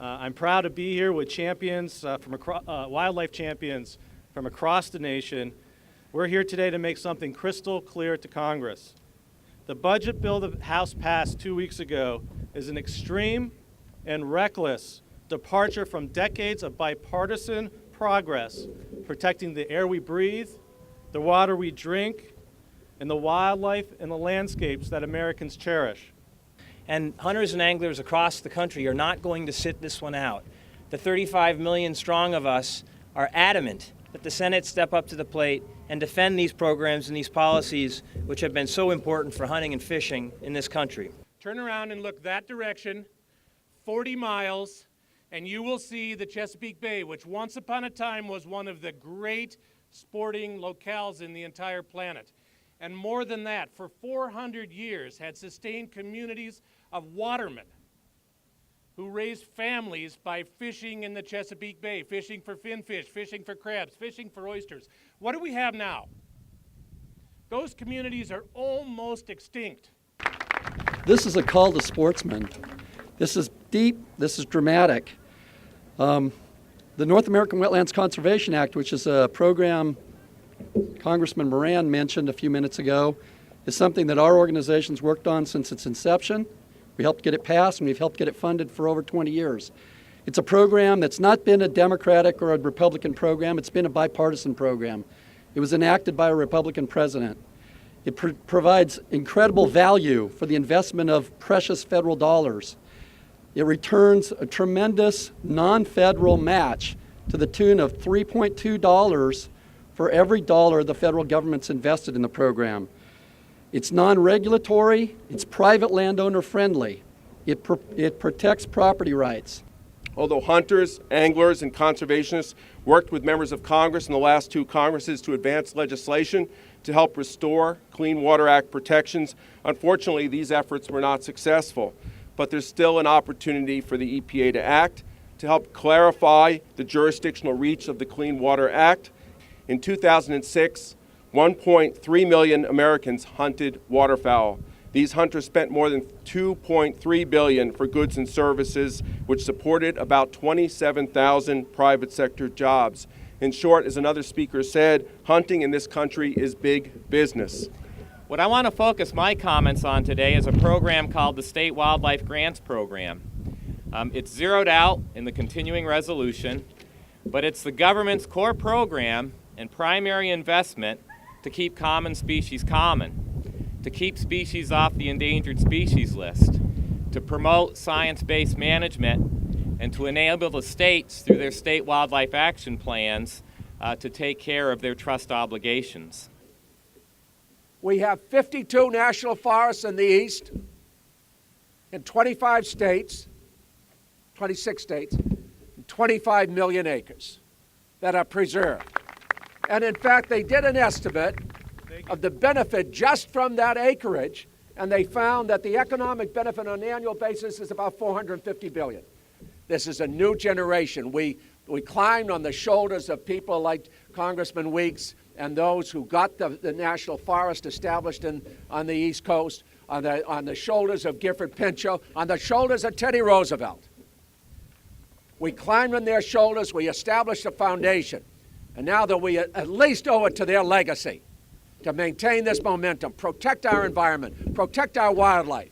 I'm proud to be here with champions wildlife champions from across the nation. We're here today to make something crystal clear to Congress. The budget bill the House passed 2 weeks ago is an extreme and reckless departure from decades of bipartisan progress, protecting the air we breathe, the water we drink, and the wildlife and the landscapes that Americans cherish. And hunters and anglers across the country are not going to sit this one out. The 35 million strong of us are adamant that the Senate step up to the plate and defend these programs and these policies which have been so important for hunting and fishing in this country. Turn around and look that direction, 40 miles, and you will see the Chesapeake Bay, which once upon a time was one of the great sporting locales in the entire planet. And more than that, for 400 years had sustained communities of watermen who raised families by fishing in the Chesapeake Bay, fishing for finfish, fishing for crabs, fishing for oysters. What do we have now? Those communities are almost extinct. This is a call to sportsmen. This is deep, this is dramatic. The North American Wetlands Conservation Act, which is a program Congressman Moran mentioned a few minutes ago, is something that our organization's worked on since its inception. We helped get it passed and we've helped get it funded for over 20 years. It's a program that's not been a Democratic or a Republican program, it's been a bipartisan program. It was enacted by a Republican president. It provides incredible value for the investment of precious federal dollars. It returns a tremendous non-federal match to the tune of $3.2 for every dollar the federal government's invested in the program. It's non-regulatory, it's private landowner friendly. It protects property rights. Although hunters, anglers, and conservationists worked with members of Congress in the last two Congresses to advance legislation to help restore Clean Water Act protections, unfortunately these efforts were not successful. But there's still an opportunity for the EPA to act to help clarify the jurisdictional reach of the Clean Water Act. In 2006, 1.3 million Americans hunted waterfowl. These hunters spent more than $2.3 billion for goods and services, which supported about 27,000 private sector jobs. In short, as another speaker said, hunting in this country is big business. What I want to focus my comments on today is a program called the State Wildlife Grants Program. It's zeroed out in the continuing resolution, but it's the government's core program and primary investment to keep common species common, to keep species off the endangered species list, to promote science-based management, and to enable the states through their state wildlife action plans to take care of their trust obligations. We have 52 national forests in the east, in 25 states, 26 states, 25 million acres that are preserved. And in fact, they did an estimate of the benefit just from that acreage, and they found that the economic benefit on an annual basis is about $450 billion. This is a new generation. We climbed on the shoulders of people like Congressman Weeks and those who got the national forest established on the East Coast, on the shoulders of Gifford Pinchot, on the shoulders of Teddy Roosevelt. We climbed on their shoulders, we established a foundation, and now that we at least owe it to their legacy to maintain this momentum, protect our environment, protect our wildlife,